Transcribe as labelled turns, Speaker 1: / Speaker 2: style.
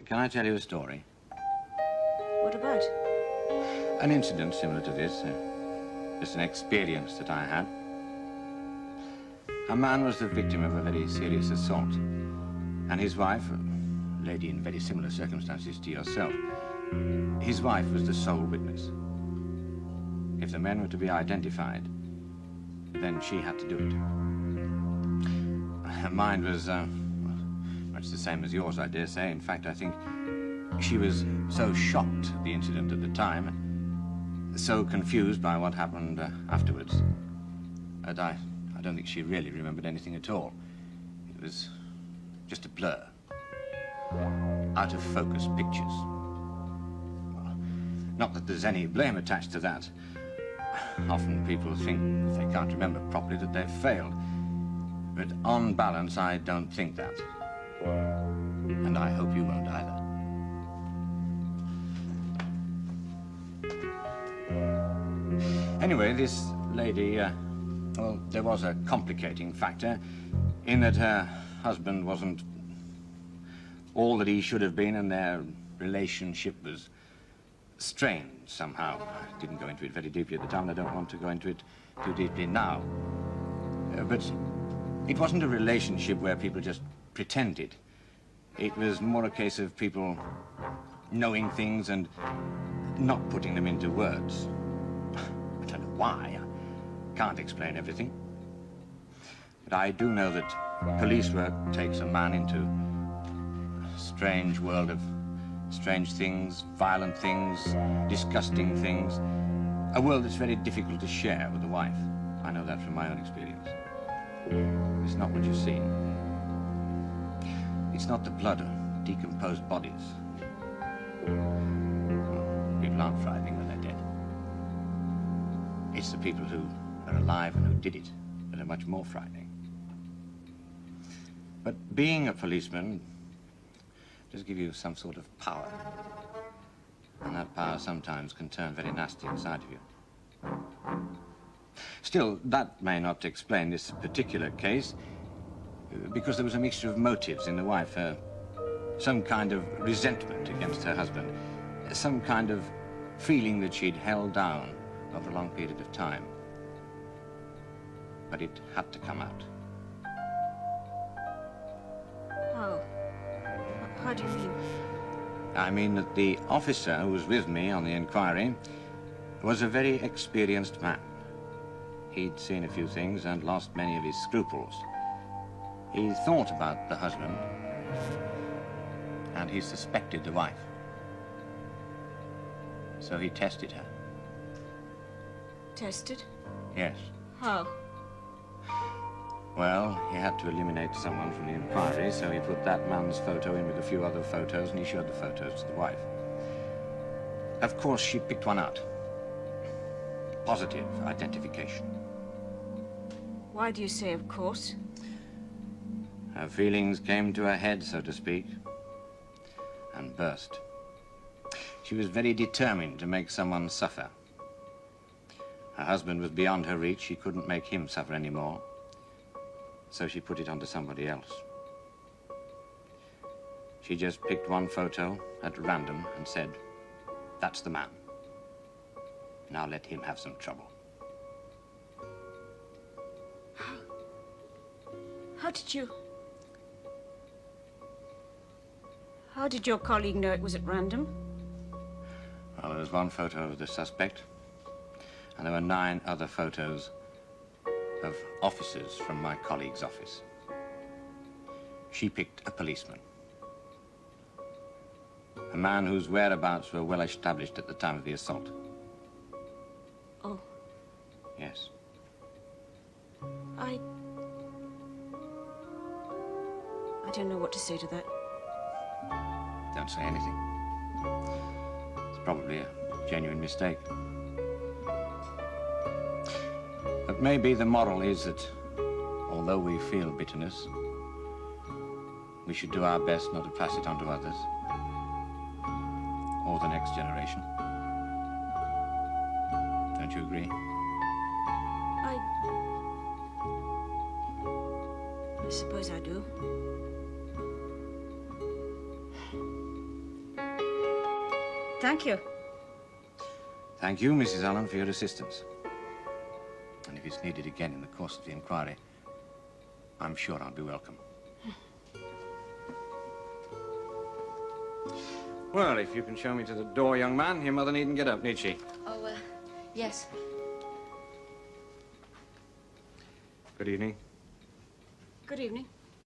Speaker 1: Can I tell you a story?
Speaker 2: What about?
Speaker 1: An incident similar to this. Just an experience that I had. A man was the victim of a very serious assault. And his wife, a lady in very similar circumstances to yourself, his wife was the sole witness. If the men were to be identified, then she had to do it. Her mind was much the same as yours, I dare say. In fact, I think she was so shocked at the incident at the time, so confused by what happened afterwards, that I don't think she really remembered anything at all. It was just a blur. Out-of-focus pictures. Well, not that there's any blame attached to that. Often people think, if they can't remember properly, that they've failed. But on balance, I don't think that. And I hope you won't either. Anyway, this lady, well, there was a complicating factor in that her husband wasn't all that he should have been, and their relationship was strained somehow. I didn't go into it very deeply at the time, and I don't want to go into it too deeply now. But it wasn't a relationship where people just pretended. It was more a case of people knowing things and not putting them into words. I don't know why. I can't explain everything. But I do know that police work takes a man into a strange world of strange things, violent things, disgusting things. A world that's very difficult to share with a wife. I know that from my own experience. It's not what you see. It's not the blood of decomposed bodies. People aren't frightening when they're dead. It's the people who are alive and who did it that are much more frightening. But being a policeman does give you some sort of power. And that power sometimes can turn very nasty inside of you. Still, that may not explain this particular case, because there was a mixture of motives in the wife. Some kind of resentment against her husband, some kind of feeling that she'd held down over a long period of time. But it had to come out.
Speaker 2: How? How do you mean?
Speaker 1: I mean that the officer who was with me on the inquiry was a very experienced man. He'd seen a few things and lost many of his scruples. He thought about the husband, and he suspected the wife. So he tested her.
Speaker 2: Tested?
Speaker 1: Yes.
Speaker 2: How?
Speaker 1: Well, he had to eliminate someone from the inquiry, so he put that man's photo in with a few other photos, and he showed the photos to the wife. Of course, she picked one out. Positive identification.
Speaker 2: Why do you say of course?
Speaker 1: Her feelings came to a head, so to speak, and burst. She was very determined to make someone suffer. Her husband was beyond her reach. She couldn't make him suffer anymore. So she put it onto somebody else. She just picked one photo at random and said, "That's the man. Now let him have some trouble."
Speaker 2: How did your colleague know it was at random?
Speaker 1: Well, there was one photo of the suspect, and there were 9 other photos of officers from my colleague's office. She picked a policeman. A man whose whereabouts were well established at the time of the assault.
Speaker 2: Oh.
Speaker 1: Yes.
Speaker 2: I don't know what to say to that.
Speaker 1: Don't say anything. It's probably a genuine mistake. But maybe the moral is that, although we feel bitterness, we should do our best not to pass it on to others or the next generation. Don't you agree?
Speaker 2: I suppose I do. Thank you.
Speaker 1: Thank you, Mrs. Allen, for your assistance. And if it's needed again in the course of the inquiry, I'm sure I'll be welcome. Well, if you can show me to the door, young man, your mother needn't get up, need she?
Speaker 3: Oh, yes.
Speaker 1: Good evening.
Speaker 2: Good evening.